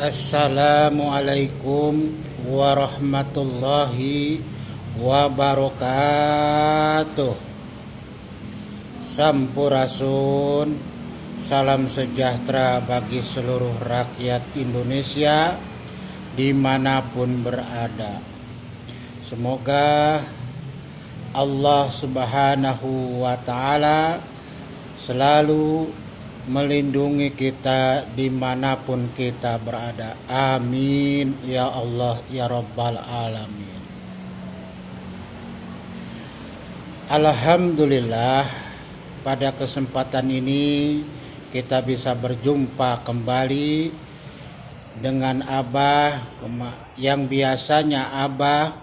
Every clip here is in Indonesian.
Assalamualaikum warahmatullahi wabarakatuh. Sampurasun, salam sejahtera bagi seluruh rakyat Indonesia dimanapun berada. Semoga Allah Subhanahu wa Ta'ala selalu melindungi kita dimanapun kita berada. Amin ya Allah ya Rabbal Alamin. Alhamdulillah, pada kesempatan ini kita bisa berjumpa kembali dengan Abah yang biasanya Abah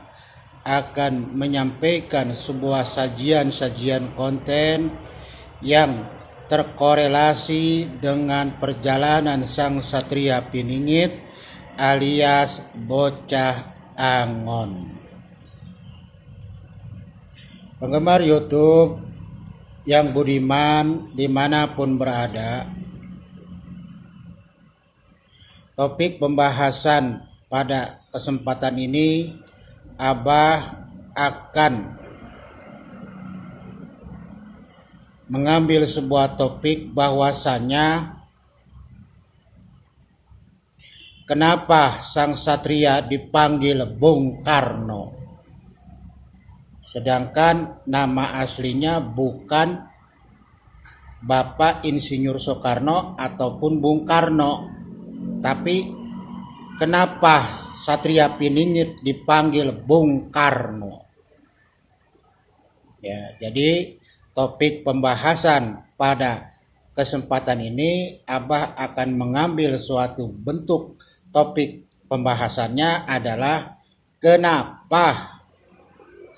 akan menyampaikan sebuah sajian-sajian konten yang terkorelasi dengan perjalanan sang Satria Piningit alias Bocah Angon. Penggemar YouTube yang budiman dimanapun berada, topik pembahasan pada kesempatan ini Abah akan mengambil sebuah topik bahwasanya kenapa sang Satria dipanggil Bung Karno, sedangkan nama aslinya bukan Bapak Insinyur Soekarno ataupun Bung Karno, tapi kenapa Satria Piningit dipanggil Bung Karno? Ya, jadi topik pembahasan pada kesempatan ini Abah akan mengambil suatu bentuk topik pembahasannya adalah kenapa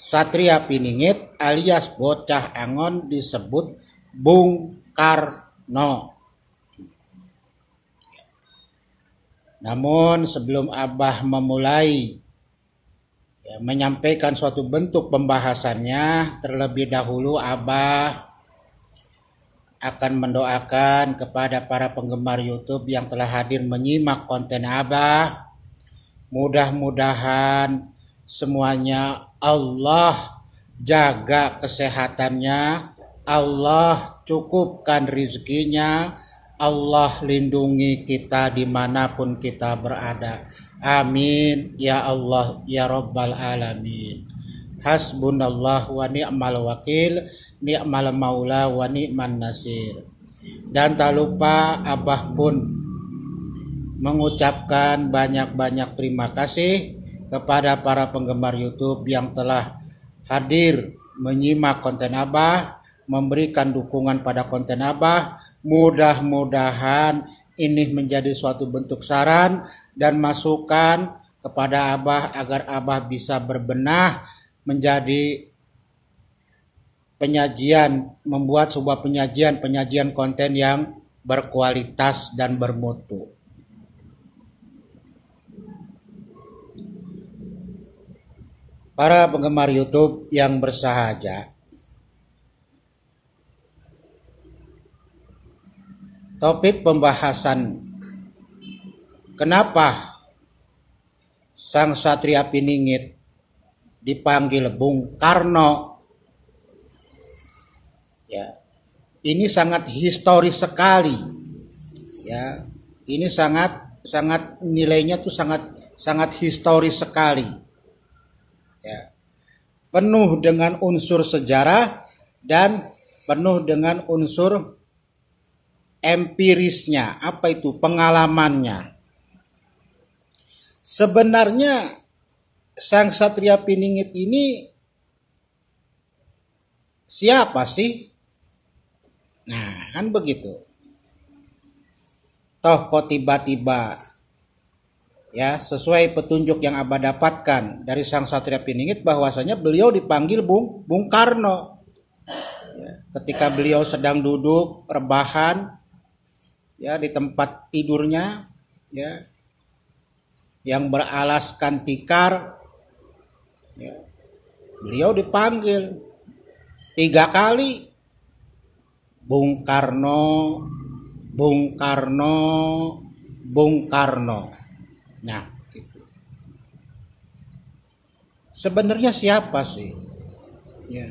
Satria Piningit alias Bocah Angon disebut Bung Karno. Namun sebelum Abah memulai menyampaikan suatu bentuk pembahasannya, terlebih dahulu Abah akan mendoakan kepada para penggemar YouTube yang telah hadir menyimak konten Abah. Mudah-mudahan semuanya Allah jaga kesehatannya, Allah cukupkan rezekinya, Allah lindungi kita dimanapun kita berada. Amin ya Allah ya Rabbal Alamin. Hasbunallah wa ni'mal wakil, ni'mal maula wa ni'man nasir. Dan tak lupa Abah pun mengucapkan banyak-banyak terima kasih kepada para penggemar YouTube yang telah hadir menyimak konten Abah, memberikan dukungan pada konten Abah. Mudah-mudahan ini menjadi suatu bentuk saran dan masukan kepada Abah agar Abah bisa berbenah menjadi penyajian, membuat sebuah penyajian konten yang berkualitas dan bermutu. Para penggemar YouTube yang bersahaja, topik pembahasan kenapa sang Satria Piningit dipanggil Bung Karno, ya, ini sangat historis sekali, ya, ini sangat nilainya tuh sangat historis sekali, ya, penuh dengan unsur sejarah dan penuh dengan unsur empirisnya. Apa itu? Pengalamannya. Sebenarnya sang Satria Piningit ini siapa sih? Nah, kan begitu. Toh kok tiba-tiba, ya, sesuai petunjuk yang Abah dapatkan dari sang Satria Piningit bahwasanya beliau dipanggil Bung Karno. Ya, ketika beliau sedang duduk rebahan, ya, di tempat tidurnya, ya, yang beralaskan tikar, ya, beliau dipanggil 3 kali, Bung Karno, Bung Karno, Bung Karno. Nah, itu. Sebenarnya siapa sih? Ya.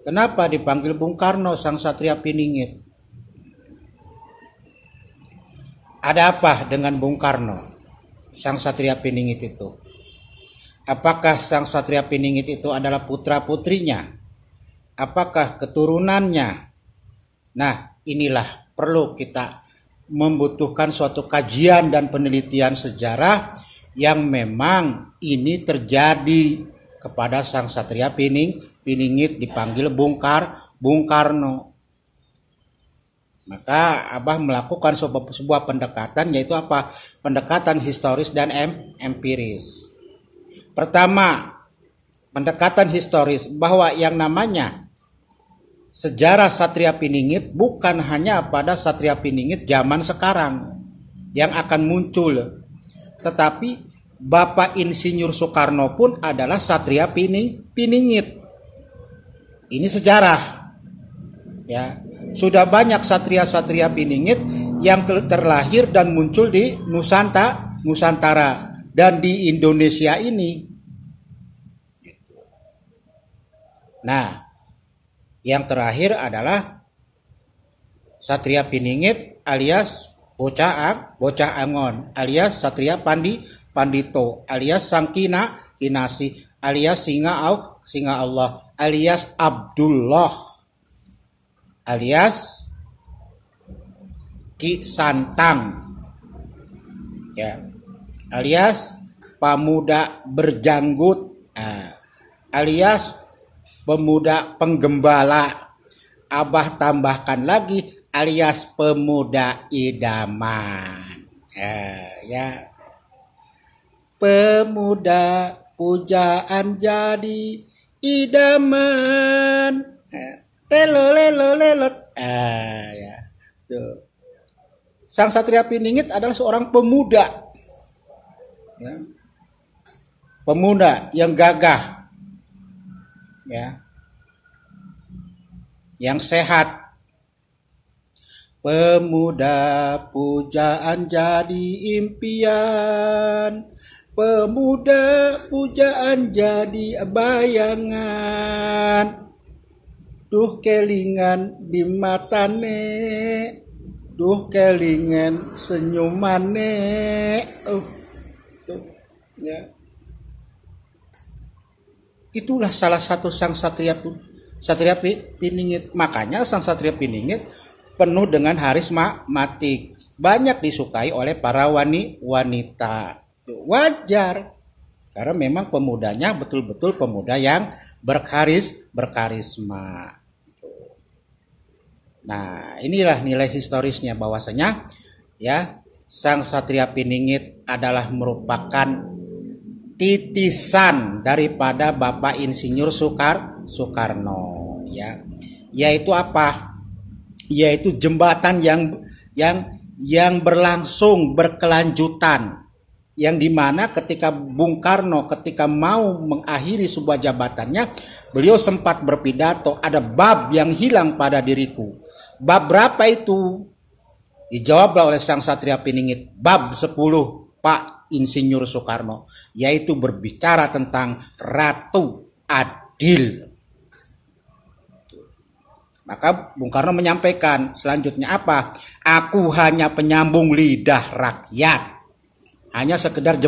Kenapa dipanggil Bung Karno Sang Satria Piningit? Ada apa dengan Bung Karno Sang Satria Piningit itu? Apakah Sang Satria Piningit itu adalah putra-putrinya? Apakah keturunannya? Nah, inilah perlu kita membutuhkan suatu kajian dan penelitian sejarah yang memang ini terjadi kepada Sang Satria Piningit dipanggil Bung Karno. Maka Abah melakukan sebuah pendekatan, yaitu apa? Pendekatan historis dan empiris. Pertama, pendekatan historis bahwa yang namanya sejarah Satria Piningit bukan hanya pada Satria Piningit zaman sekarang yang akan muncul, tetapi Bapak Insinyur Soekarno pun adalah Satria Piningit. Ini sejarah. Ya, sudah banyak satria-satria Piningit yang terlahir dan muncul di Nusantara dan di Indonesia ini. Nah, yang terakhir adalah Satria Piningit alias Bocah Angon alias Satria Pandito alias Sang Kinasi alias Singa Allah alias Abdullah alias Ki Santang, ya, alias Pemuda Berjanggut, alias Pemuda Penggembala. Abah tambahkan lagi alias Pemuda Idaman, ya, pemuda pujaan jadi idaman. Lelot. Ya. Tuh. Sang Satria Piningit adalah seorang pemuda. Ya. Pemuda yang gagah. Ya. Yang sehat. Pemuda pujaan jadi impian. Pemuda pujaan jadi bayangan. Duh kelingan di matane, duh kelingan senyumane. Tuh, ya. Itulah salah satu Sang Satria Piningit. Makanya Sang Satria Piningit penuh dengan harismatik, banyak disukai oleh para wanita. Wajar, karena memang pemudanya betul-betul pemuda yang berkarisma. Nah, inilah nilai historisnya, bahwasanya ya Sang Satria Piningit adalah merupakan titisan daripada Bapak Insinyur Soekarno, ya. Yaitu apa? Yaitu jembatan yang berlangsung berkelanjutan, yang dimana ketika Bung Karno ketika mau mengakhiri sebuah jabatannya, beliau sempat berpidato, ada bab yang hilang pada diriku. Bab berapa itu? Dijawablah oleh Sang Satria Piningit, bab 10 Pak Insinyur Soekarno, yaitu berbicara tentang Ratu Adil. Maka Bung Karno menyampaikan selanjutnya apa? Aku hanya penyambung lidah rakyat. Hanya sekedar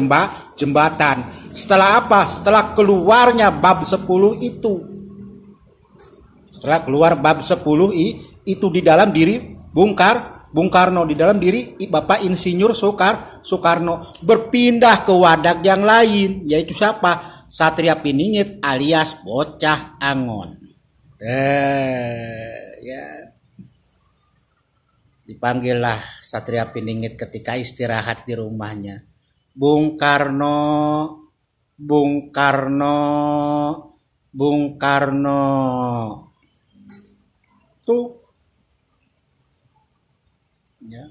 jembatan. Setelah apa? Setelah keluarnya bab 10 itu. Setelah keluar bab 10 itu di dalam diri Bung Karno, di dalam diri Bapak Insinyur Soekarno berpindah ke wadah yang lain, yaitu siapa? Satria Piningit alias Bocah Angon. Ya. Dipanggillah Satria Piningit ketika istirahat di rumahnya. Bung Karno. Tuh. Ya.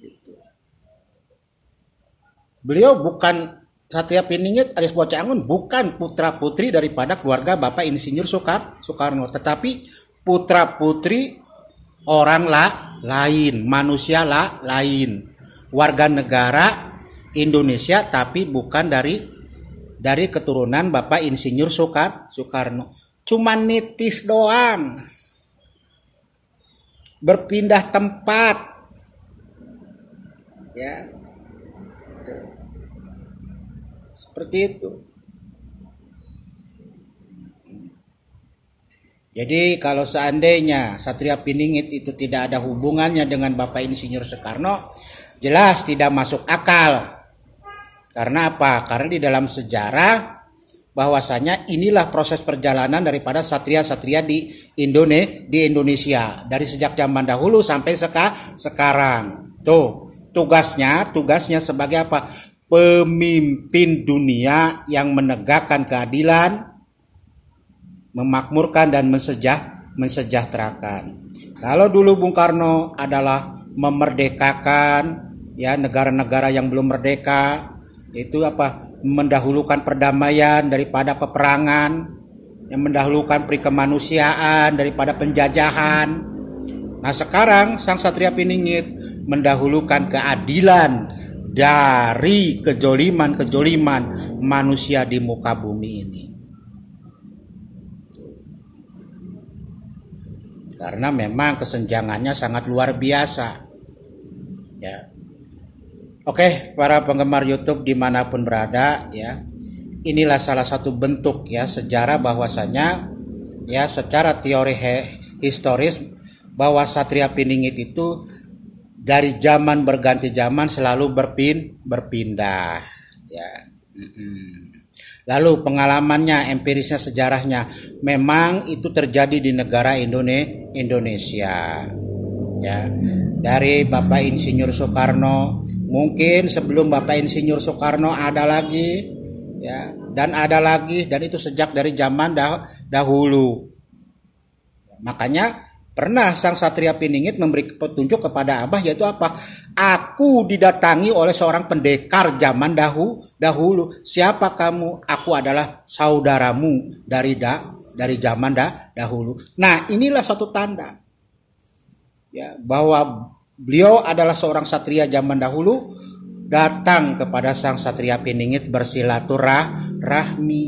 Gitu. Beliau bukan Satria Piningit alias Bocah Angon, bukan putra-putri daripada keluarga Bapak Insinyur Soekarno, tetapi putra-putri orang lain, manusia lain. warga negara Indonesia tapi bukan dari keturunan Bapak Insinyur Soekarno. Cuma nitis doang. Berpindah tempat. Ya. Seperti itu. Jadi kalau seandainya Satria Piningit itu tidak ada hubungannya dengan Bapak Insinyur Soekarno, jelas tidak masuk akal. Karena apa? Karena di dalam sejarah bahwasanya inilah proses perjalanan daripada satria-satria di Indonesia dari sejak zaman dahulu sampai sekarang. Tuh, tugasnya sebagai apa? Pemimpin dunia yang menegakkan keadilan, memakmurkan dan mensejahterakan. Kalau dulu Bung Karno adalah memerdekakan ya negara-negara yang belum merdeka, itu apa? Mendahulukan perdamaian daripada peperangan, yang mendahulukan perikemanusiaan daripada penjajahan. Nah, sekarang Sang Satria Piningit mendahulukan keadilan dari kejoliman manusia di muka bumi ini. Karena memang kesenjangannya sangat luar biasa. Ya. Oke, para penggemar YouTube dimanapun berada, ya, inilah salah satu bentuk ya sejarah bahwasanya ya secara teori historis bahwa Satria Piningit itu dari zaman berganti zaman selalu berpindah. Ya. Lalu pengalamannya, empirisnya, sejarahnya memang itu terjadi di negara Indonesia. Ya, dari Bapak Insinyur Soekarno, mungkin sebelum Bapak Insinyur Soekarno ada lagi, ya, dan ada lagi, dan itu sejak dari zaman dahulu. Makanya pernah Sang Satria Piningit memberi petunjuk kepada Abah, yaitu apa? Aku didatangi oleh seorang pendekar zaman dahulu. Siapa kamu? Aku adalah saudaramu dari zaman dahulu. Nah, inilah satu tanda ya bahwa beliau adalah seorang satria zaman dahulu datang kepada Sang Satria Piningit bersilaturahmi.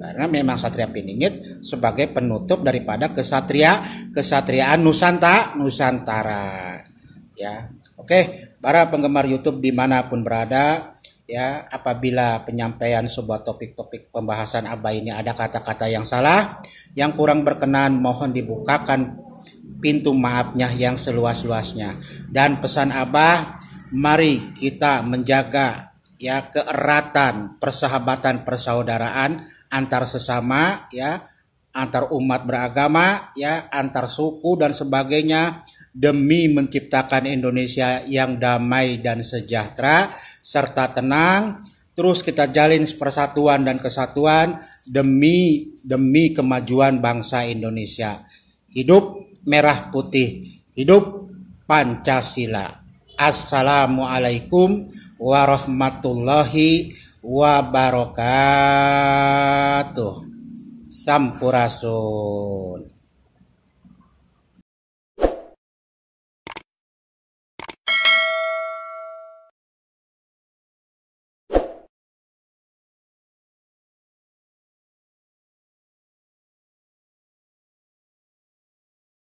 Karena memang Satria Piningit sebagai penutup daripada kesatriaan Nusantara. Ya, oke, para penggemar YouTube dimanapun berada, ya, apabila penyampaian sebuah topik-topik pembahasan Abah ini ada kata-kata yang salah, yang kurang berkenan, mohon dibukakan pintu maafnya yang seluas-luasnya. Dan pesan Abah, mari kita menjaga ya keeratan persahabatan persaudaraan antar sesama, ya, antar umat beragama, ya, antar suku dan sebagainya, demi menciptakan Indonesia yang damai dan sejahtera serta tenang. Terus kita jalin persatuan dan kesatuan demi kemajuan bangsa Indonesia. Hidup merah putih, hidup Pancasila. Assalamualaikum warahmatullahi wabarakatuh. Sampurasun.